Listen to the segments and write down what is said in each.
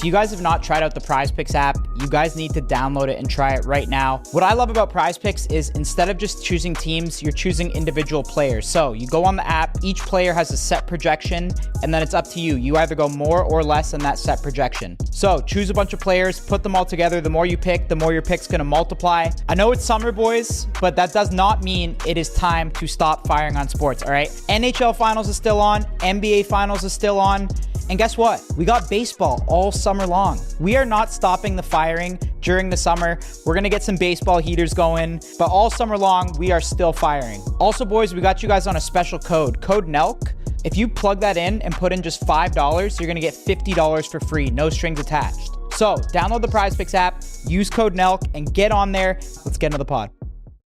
you guys have not tried out the Prize Picks app, you guys need to download it and try it right now. What I love about Prize Picks is instead of just choosing teams, you're choosing individual players. So you go on the app, each player has a set projection, and then it's up to you. You either go more or less than that set projection. So choose a bunch of players, put them all together. The more you pick, the more your pick's gonna multiply. I know it's summer, boys, but that does not mean it is time to stop firing on sports, all right? NHL Finals is still on, NBA Finals is still on, and guess what? We got baseball all summer long. We are not stopping the firing during the summer. We're gonna get some baseball heaters going, but all summer long, we are still firing. Also, boys, we got you guys on a special code NELK. If you plug that in and put in just $5, you're gonna get $50 for free, no strings attached. So download the Prize Picks app, use code NELK, and get on there. Let's get into the pod.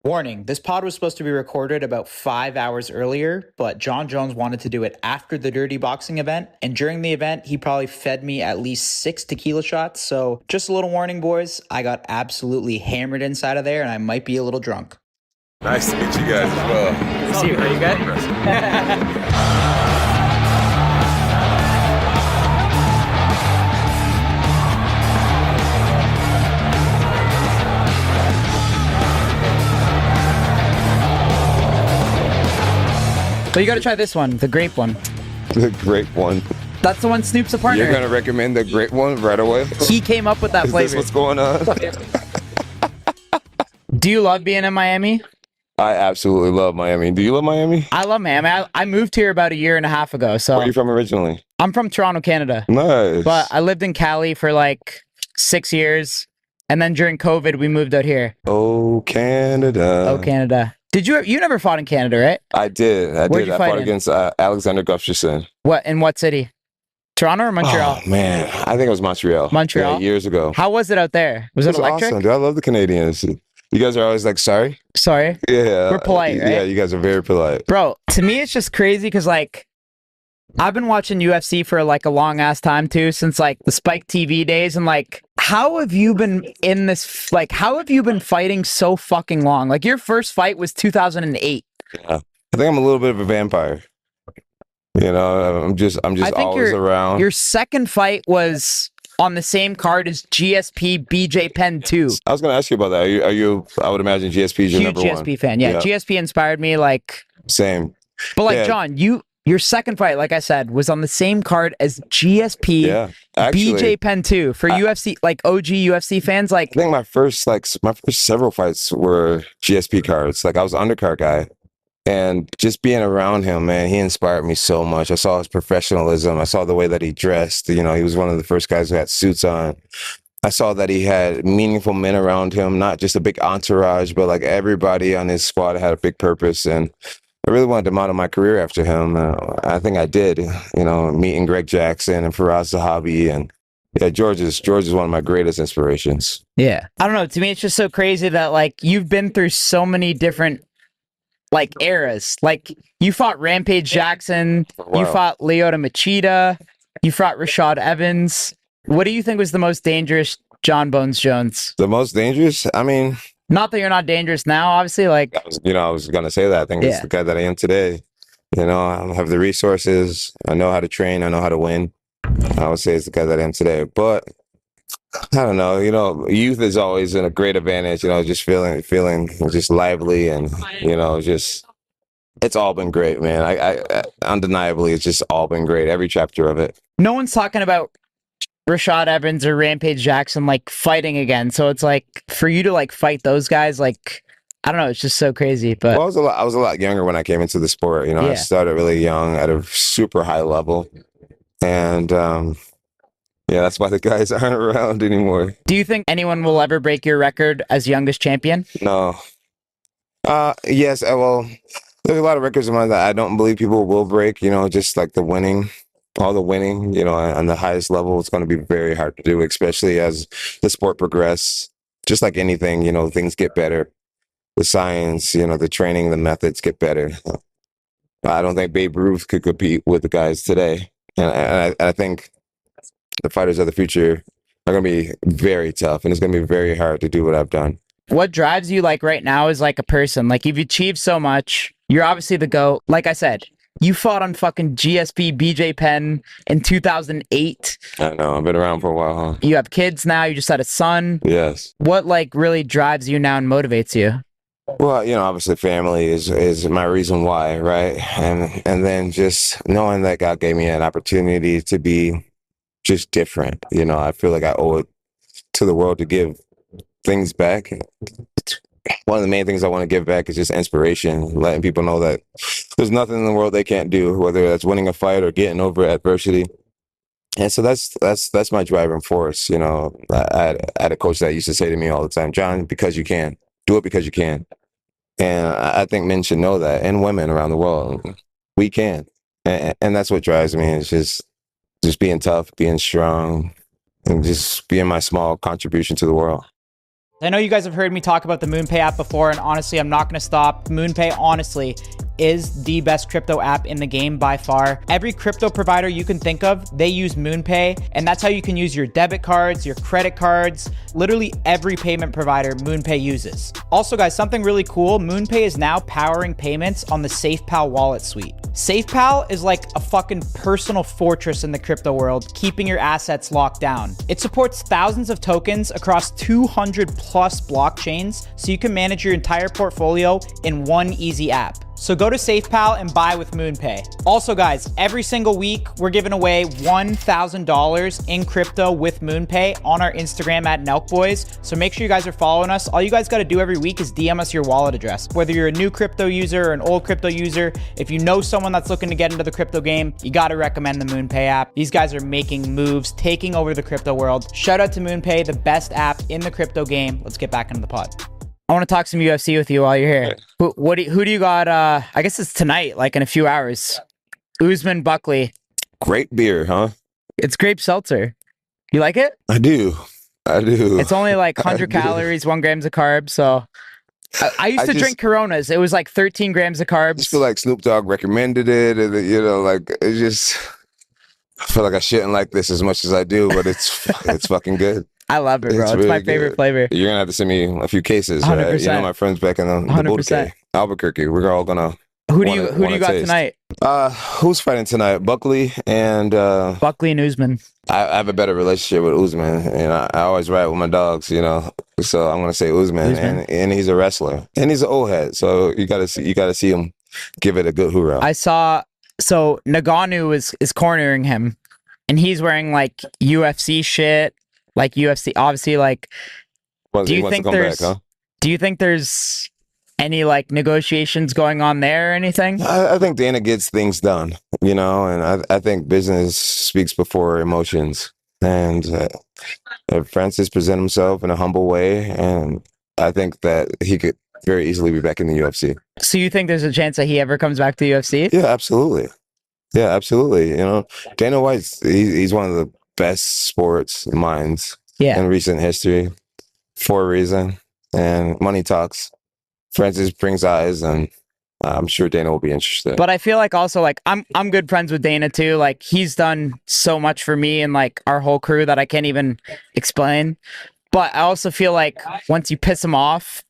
Warning, this pod was supposed to be recorded about 5 hours earlier, but John Jones wanted to do it after the Dirty Boxing event, and during the event, he probably fed me at least 6 tequila shots, so just a little warning, boys, I got absolutely hammered inside of there, and I might be a little drunk. Nice to meet you guys as well. Good to see you. Are you good? So you got to try this one, the grape one. The grape one. That's the one Snoop's a partner. You're going to recommend the grape one right away? He came up with that flavor. Is this what's going on? Do you love being in Miami? I absolutely love Miami. Do you love Miami? I love Miami. I moved here about a year and a half ago. So Where are you from originally? I'm from Toronto, Canada. Nice. But I lived in Cali for like 6 years. And then during COVID, we moved out here. Oh, Canada. Oh, Canada. You never fought in Canada, right? I did. I Where'd did. you I fight fought in? against Alexander Gustafsson. In what city? Toronto or Montreal? Oh, man. I think it was Montreal. Montreal? Yeah, years ago. How was it out there? Was it electric? Awesome, dude. I love the Canadians. You guys are always like, sorry? Sorry? Yeah. We're polite, right? Yeah, you guys are very polite. Bro, to me, it's just crazy because, like, I've been watching UFC for, like, a long-ass time, too, since, like, the Spike TV days. And, like, how have you been in this, like, how have you been fighting so fucking long? Like, your first fight was 2008. Yeah. I think I'm a little bit of a vampire. You know, I'm just always around. Your second fight was on the same card as GSP BJ Penn 2. I was going to ask you about that. Are you, I would imagine GSP is your Huge number one. GSP fan. Yeah, GSP inspired me, like. Same. But, like, Yeah. John, your second fight, like I said, was on the same card as GSP BJ Penn 2. For UFC, like OG UFC fans, like. I think my first several fights were GSP cards. Like, I was an undercard guy. And just being around him, man, he inspired me so much. I saw his professionalism. I saw the way that he dressed. You know, he was one of the first guys who had suits on. I saw that he had meaningful men around him, not just a big entourage, but like everybody on his squad had a big purpose. And I really wanted to model my career after him. I think I did, you know, meeting Greg Jackson and Faraz Zahabi. And yeah, George is one of my greatest inspirations. Yeah. I don't know. To me, it's just so crazy that, like, you've been through so many different, like, eras. Like, you fought Rampage Jackson, Wow. you fought Lyoto Machida, you fought Rashad Evans. What do you think was the most dangerous John Bones Jones? The most dangerous? I mean, not that you're not dangerous now, obviously. Like, I was going to say that. I think it's the guy that I am today. You know, I have the resources. I know how to train. I know how to win. I would say it's the guy that I am today. But I don't know. You know, youth is always in a great advantage. You know, just feeling just lively and, you know, just it's all been great, man. I undeniably, it's just all been great. Every chapter of it. No one's talking about Rashad Evans or Rampage Jackson, like, fighting again. So it's like, for you to, like, fight those guys, like, I don't know, it's just so crazy. But well, I was a lot younger when I came into the sport. You know, I started really young at a super high level. And yeah, that's why the guys aren't around anymore. Do you think anyone will ever break your record as youngest champion? No. Yes, well, there's a lot of records of mine that I don't believe people will break, you know, just like all the winning, you know, on the highest level. It's going to be very hard to do, especially as the sport progresses. Just like anything, you know, things get better. The science, you know, the training, the methods get better. I don't think Babe Ruth could compete with the guys today. And I think the fighters of the future are going to be very tough, and it's going to be very hard to do what I've done. What drives you, like, right now as, like, a person? Like, you've achieved so much. You're obviously the GOAT. Like I said, You fought on fucking GSP BJ Penn in 2008. I know. I've been around for a while, huh? You have kids now. You just had a son. Yes. What like really drives you now and motivates you? Well, obviously family is my reason why, right? And then just knowing that God gave me an opportunity to be just different. I feel like I owe it to the world to give things back. One of the main things I want to give back is just inspiration, letting people know that there's nothing in the world they can't do, whether that's winning a fight or getting over adversity. And so that's my driving force. I had a coach that used to say to me all the time, John, because you can, do it because you can. And I think men should know that, and women around the world, we can. And that's what drives me, is just being tough, being strong, and just being my small contribution to the world. I know you guys have heard me talk about the MoonPay app before, and honestly, I'm not going to stop. MoonPay, honestly, is the best crypto app in the game by far. Every crypto provider you can think of, they use MoonPay, and that's how you can use your debit cards, your credit cards, literally every payment provider MoonPay uses. Also, guys, something really cool, MoonPay is now powering payments on the SafePal wallet suite. SafePal is like a fucking personal fortress in the crypto world, keeping your assets locked down. It supports thousands of tokens across 200 plus blockchains, so you can manage your entire portfolio in one easy app. So go to SafePal and buy with MoonPay. Also, guys, every single week, we're giving away $1,000 in crypto with MoonPay on our Instagram at NelkBoys. So make sure you guys are following us. All you guys got to do every week is DM us your wallet address. Whether you're a new crypto user or an old crypto user, if you know someone that's looking to get into the crypto game, you got to recommend the MoonPay app. These guys are making moves, taking over the crypto world. Shout out to MoonPay, the best app in the crypto game. Let's get back into the pod. I want to talk some UFC with you while you're here. Who do you got? I guess it's tonight, like in a few hours. Usman Buckley. Great beer, huh? It's grape seltzer. You like it? I do. It's only like 100 calories, 1 grams of carbs. So I used to drink Coronas. It was like 13 grams of carbs. I just feel like Snoop Dogg recommended it, and it's just. I feel like I shouldn't like this as much as I do, but it's fucking good. I love it, bro. It's really my favorite flavor. You're gonna have to send me a few cases, 100%. right? My friends back in the Boutique, Albuquerque. We're all gonna. Who do you got tonight? Who's fighting tonight? Buckley and Usman. I have a better relationship with Usman, and I always ride with my dogs, so I'm gonna say Usman. And he's a wrestler, and he's an old head, so you gotta see him give it a good hoorah. I saw Ngannou is cornering him, and he's wearing like UFC shit. Like UFC, obviously, like, do you think there's any like negotiations going on there or anything? I think Dana gets things done, and I think business speaks before emotions. And Francis presented himself in a humble way, and I think that he could very easily be back in the UFC. So you think there's a chance that he ever comes back to the UFC? Yeah, absolutely. Yeah, absolutely. Dana White's he's one of the best sports minds in recent history for a reason, and money talks. Francis brings eyes, and I'm sure Dana will be interested. But I feel like also like I'm good friends with Dana too. Like he's done so much for me and like our whole crew that I can't even explain. But I also feel like once you piss him off,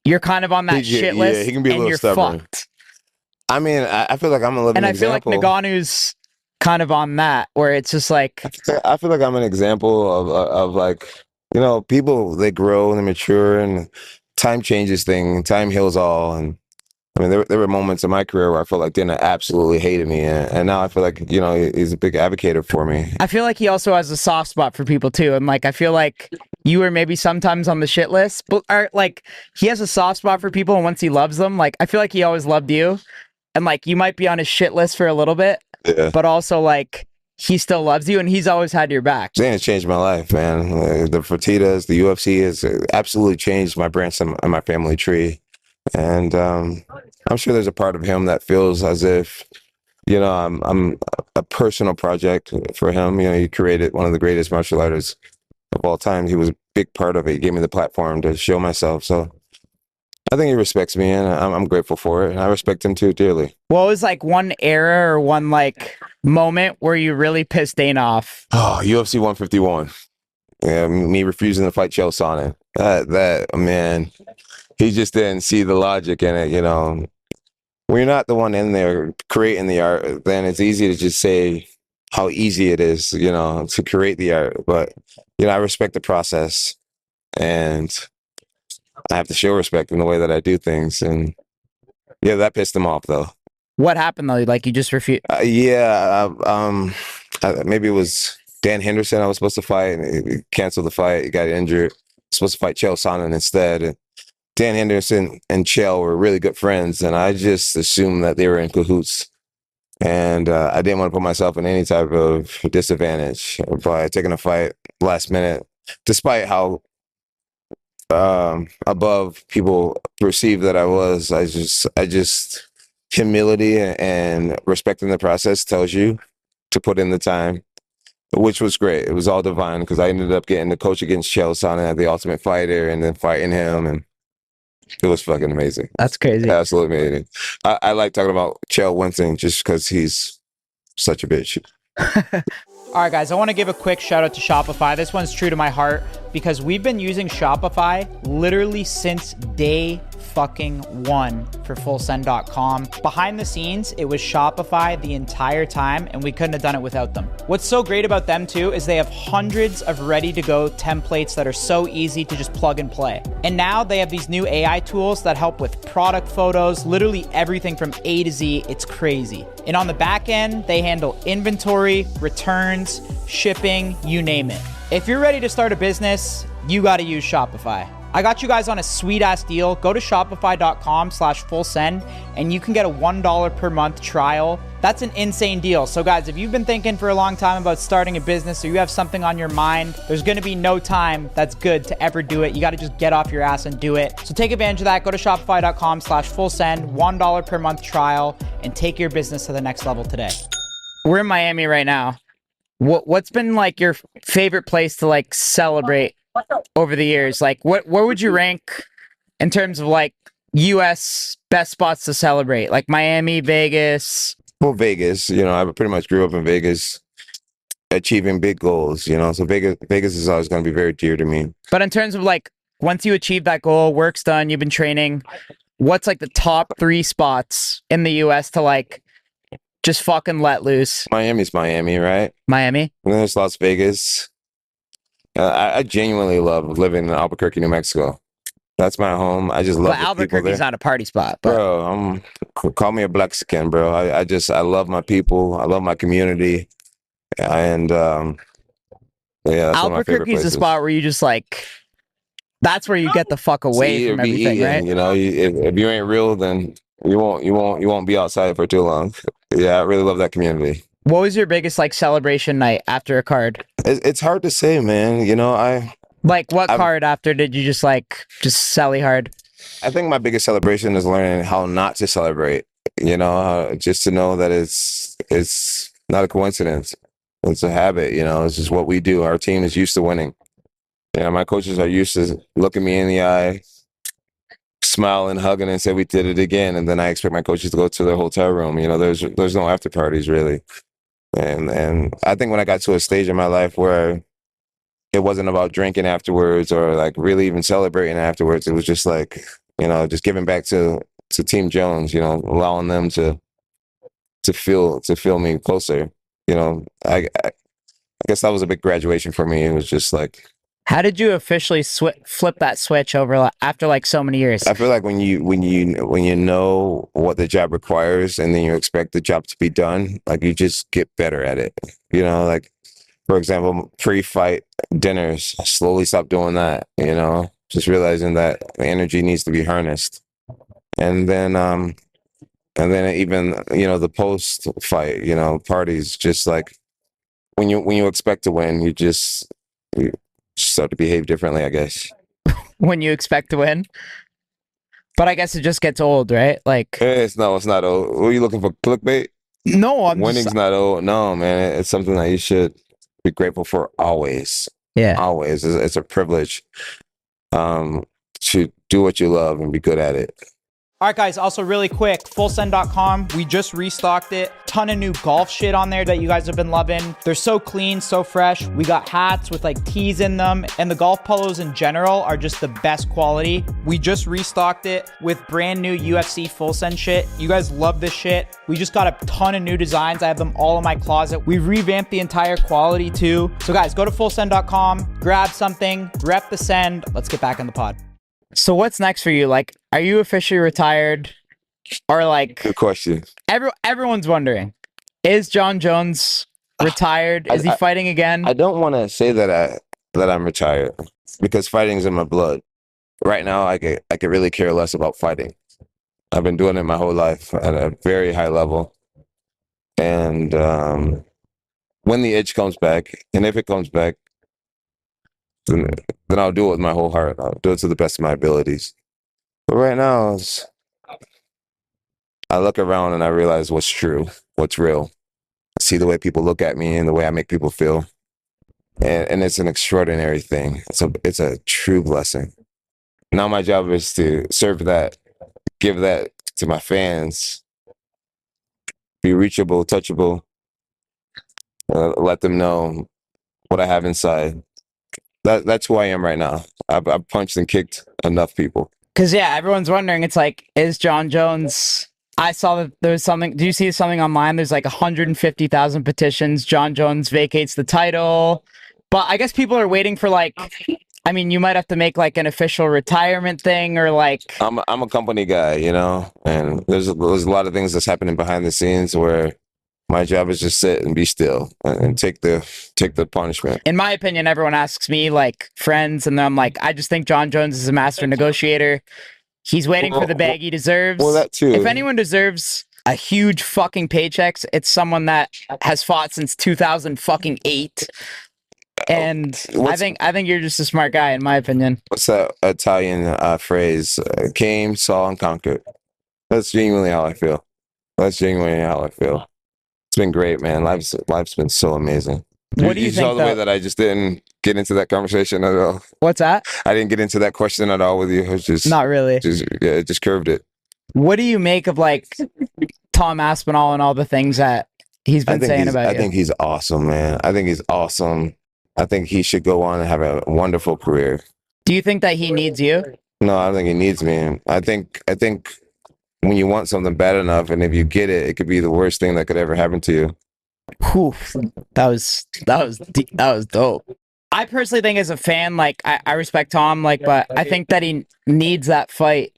you're kind of on that shit list. Yeah, he can be a little stubborn. Fucked. I mean, I feel like I'm a living example. And I feel like Ngannou's kind of on that, where it's just like... I feel like I'm an example of like, people, they grow and they mature, and time changes things, time heals all. And I mean, there were moments in my career where I felt like Dana absolutely hated me. And now I feel like, he's a big advocate for me. I feel like he also has a soft spot for people too. And like, I feel like you were maybe sometimes on the shit list, but like he has a soft spot for people. And once he loves them, like, I feel like he always loved you. And like, you might be on his shit list for a little bit, but also like, he still loves you and he's always had your back. Dana's changed my life, man. The Fertitas, the UFC has absolutely changed my branch and my family tree. And I'm sure there's a part of him that feels as if, I'm a personal project for him. He created one of the greatest martial artists of all time. He was a big part of it. He gave me the platform to show myself. So I think he respects me, and I'm grateful for it. And I respect him too dearly. What was like one era or one like moment where you really pissed Dana off? Oh, UFC 151. Yeah, me refusing to fight Chael Sonnen. That man, he just didn't see the logic in it. when you're not the one in there creating the art, then it's easy to just say how easy it is, you know, to create the art. But, you know, I respect the process and I have to show respect in the way that I do things. And yeah, that pissed him off though. What happened though? Like you just refused? Maybe it was Dan Henderson I was supposed to fight and he canceled the fight. He got injured. Supposed to fight Chael Sonnen instead. And Dan Henderson and Chael were really good friends. And I just assumed that they were in cahoots. And I didn't want to put myself in any type of disadvantage by taking a fight last minute, despite how above people perceive that I was. I just humility and respecting the process tells you to put in the time, which was great. It was all divine because I ended up getting the coach against Chael Sonnen at the Ultimate Fighter and then fighting him, and it was fucking amazing. That's crazy. Absolutely amazing. I like talking about Chael Winston just because he's such a bitch. All right, guys, I want to give a quick shout out to Shopify. This one's true to my heart because we've been using Shopify literally since day fucking one for fullsend.com. Behind the scenes, it was Shopify the entire time, and we couldn't have done it without them. What's so great about them too is they have hundreds of ready to go templates that are so easy to just plug and play. And now they have these new AI tools that help with product photos, literally everything from A to Z. It's crazy. And on the back end, they handle inventory, returns, shipping, you name it. If you're ready to start a business, you got to use Shopify. I got you guys on a sweet ass deal. Go to shopify.com/fullsend and you can get a $1 per month trial. That's an insane deal. So guys, if you've been thinking for a long time about starting a business or you have something on your mind, there's going to be no time that's good to ever do it. You got to just get off your ass and do it. So take advantage of that. Go to shopify.com/fullsend, $1 per month trial, and take your business to the next level today. We're in Miami right now. What's been like your favorite place to like celebrate over the years? Like where would you rank in terms of like US best spots to celebrate? Like Miami, Vegas? Well, Vegas, you know, I pretty much grew up in Vegas achieving big goals, you know, so Vegas is always going to be very dear to me. But in terms of like, once you achieve that goal, work's done, you've been training, what's like the top 3 spots in the US to like just fucking let loose? Miami's Miami, right? Miami? And then there's Las Vegas. I genuinely love living in Albuquerque, New Mexico. That's my home. I just love But Albuquerque's not a party spot. But bro, call me a Blaxican, bro. I love my people. I love my community. And yeah, that's Albuquerque's a spot where you just like, that's where you get the fuck away from everything, right? You know, if you ain't real, then you won't be outside for too long. Yeah, I really love that community. What was your biggest like celebration night after a card? It's hard to say, man. You know, like what card after did you just sally hard? I think my biggest celebration is learning how not to celebrate. You know, just to know that it's not a coincidence. It's a habit. You know, it's just what we do. Our team is used to winning. You know, my coaches are used to looking me in the eye, smiling, hugging, and say we did it again. And then I expect my coaches to go to their hotel room. You know, there's no after parties really. And I think when I got to a stage in my life where it wasn't about drinking afterwards or like really even celebrating afterwards, it was just like, you know, just giving back to Team Jones, you know, allowing them to feel me closer. You know, I guess that was a big graduation for me. It was just like, how did you officially flip that switch over after like so many years? I feel like when you know what the job requires and then you expect the job to be done, like you just get better at it. You know, like for example, pre-fight dinners, I slowly stopped doing that. You know, just realizing that the energy needs to be harnessed, and then even you know the post-fight, you know, parties, just like when you expect to win, you start to behave differently, I guess. When you expect to win? But I guess it just gets old, right? Like it's not old. Were you looking for clickbait? No, winning's not old. No, man, it's something that you should be grateful for always. Yeah, always. It's a privilege to do what you love and be good at it. All right, guys, also really quick, fullsend.com, we just restocked it. Ton of new golf shit on there that you guys have been loving. They're so clean, so fresh. We got hats with like tees in them, and the golf polos in general are just the best quality. We just restocked it with brand new UFC Full Send shit. You guys love this shit. We just got a ton of new designs. I have them all in my closet. We revamped the entire quality too. So guys, go to fullsend.com, grab something, rep the send. Let's get back on the pod. So what's next for you? Like, are you officially retired? Or like, Good question. everyone's wondering, is John Jones retired? Is he fighting again? I don't want to say that I'm retired because fighting's in my blood. Right now, I could really care less about fighting. I've been doing it my whole life at a very high level. And when the itch comes back, and if it comes back, then I'll do it with my whole heart. I'll do it to the best of my abilities. But right now, I look around and I realize what's true, what's real. I see the way people look at me and the way I make people feel. And it's an extraordinary thing. It's a true blessing. Now my job is to serve that, give that to my fans, be reachable, touchable, let them know what I have inside. That's who I am right now. I've punched and kicked enough people. Because, yeah, everyone's wondering, it's like, is John Jones... I saw that there was something... Do you see something online? There's like 150,000 petitions. John Jones vacates the title. But I guess people are waiting for like... I mean, you might have to make like an official retirement thing or like... I'm a company guy, you know? And there's a lot of things that's happening behind the scenes where my job is just sit and be still and take the punishment. In my opinion, everyone asks me, like, friends, and I'm like, I just think John Jones is a master negotiator. He's waiting for the bag he deserves. Well, that too. If anyone deserves a huge fucking paychecks, it's someone that has fought since 2008. And I think you're just a smart guy, in my opinion. What's that Italian phrase? Came, saw, and conquered. That's genuinely how I feel. It's been great, man. Life's been so amazing. What do you You think? saw the way that I just didn't get into that conversation at all. What's that? I didn't get into that question at all with you. It was just Not really. it just curved it. What do you make of like Tom Aspinall and all the things that he's been saying about you? I think he's awesome, man. I think he's awesome. I think he should go on and have a wonderful career. Do you think that he needs you? No, I don't think he needs me. I think when you want something bad enough, and if you get it, it could be the worst thing that could ever happen to you. Whew, that was dope. I personally think as a fan, like I respect Tom, like, but I think that he needs that fight.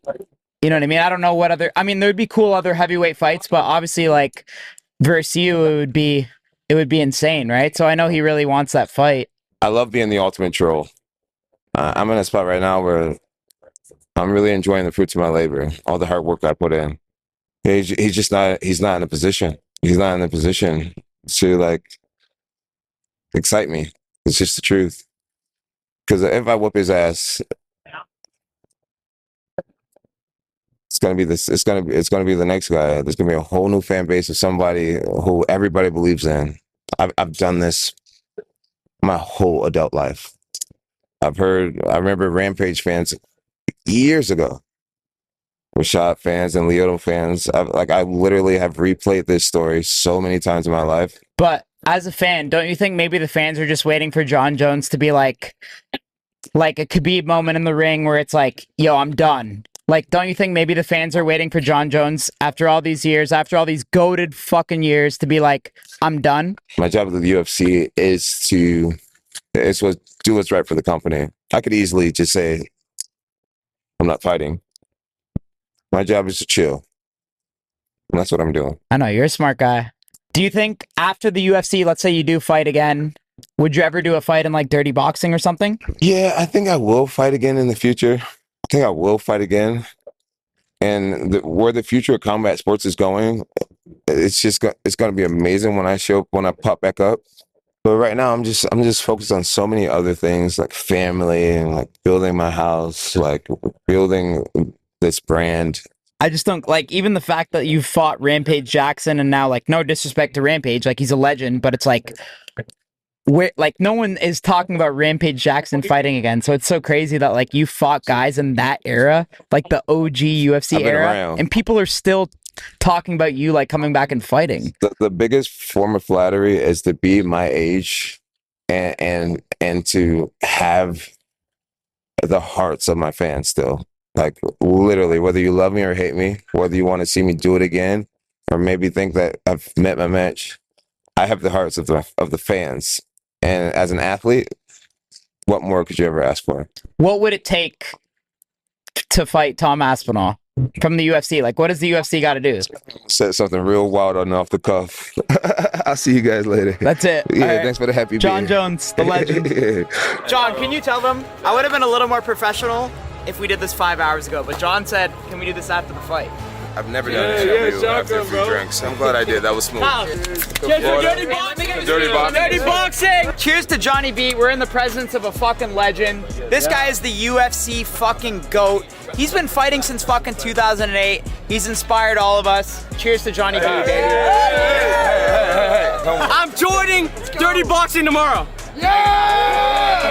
You know what I mean? I don't know what other. I mean, there would be cool other heavyweight fights, but obviously, like versus you, it would be insane, right? So I know he really wants that fight. I love being the ultimate troll. I'm in a spot right now where I'm really enjoying the fruits of my labor, all the hard work I put in. He's just not. He's not in a position. He's not in a position to like excite me. It's just the truth. Because if I whoop his ass, it's gonna be this. It's gonna be the next guy. There's gonna be a whole new fan base of somebody who everybody believes in. I've done this my whole adult life. I remember Rampage fans years ago, Rashad fans and Lyoto fans. I literally have replayed this story so many times in my life. But as a fan, don't you think maybe the fans are just waiting for John Jones to be like a Khabib moment in the ring where it's like, yo, I'm done. Like, don't you think maybe the fans are waiting for John Jones after all these years, after all these goated fucking years to be like, I'm done? My job with the UFC is to do what's right for the company. I could easily just say, I'm not fighting. My job is to chill. And that's what I'm doing. I know, you're a smart guy. Do you think after the UFC, let's say you do fight again, would you ever do a fight in like dirty boxing or something? Yeah, I think I will fight again in the future. I think I will fight again. And where the future of combat sports is going, it's going to be amazing when I pop back up. But right now, I'm just focused on so many other things like family and like building my house, like building this brand. I just don't like even the fact that you fought Rampage Jackson and now like no disrespect to Rampage, like he's a legend, but it's like where like no one is talking about Rampage Jackson fighting again. So it's so crazy that like you fought guys in that era, like the OG UFC era, around. and people are still talking about you like coming back and fighting. The biggest form of flattery is to be my age and to have the hearts of my fans still. Like literally, whether you love me or hate me, whether you want to see me do it again, or maybe think that I've met my match, I have the hearts of the fans. And as an athlete, what more could you ever ask for? What would it take to fight Tom Aspinall from the UFC? Like, what does the UFC got to do? Said something real wild on off the cuff. I'll see you guys later. That's it. Yeah, All right. thanks for the happy John beer. Jones, the legend. Yeah. John, can you tell them? I would have been a little more professional if we did this 5 hours ago, but John said, can we do this after the fight? I've never done a show after a few drinks. I'm glad I did. That was smooth. Cheers for Dirty Boxing! Dirty Boxing. Dirty Boxing! Cheers to Johnny B. We're in the presence of a fucking legend. This guy is the UFC fucking GOAT. He's been fighting since fucking 2008. He's inspired all of us. Cheers to Johnny B, baby. I'm joining Dirty Boxing tomorrow. Yeah!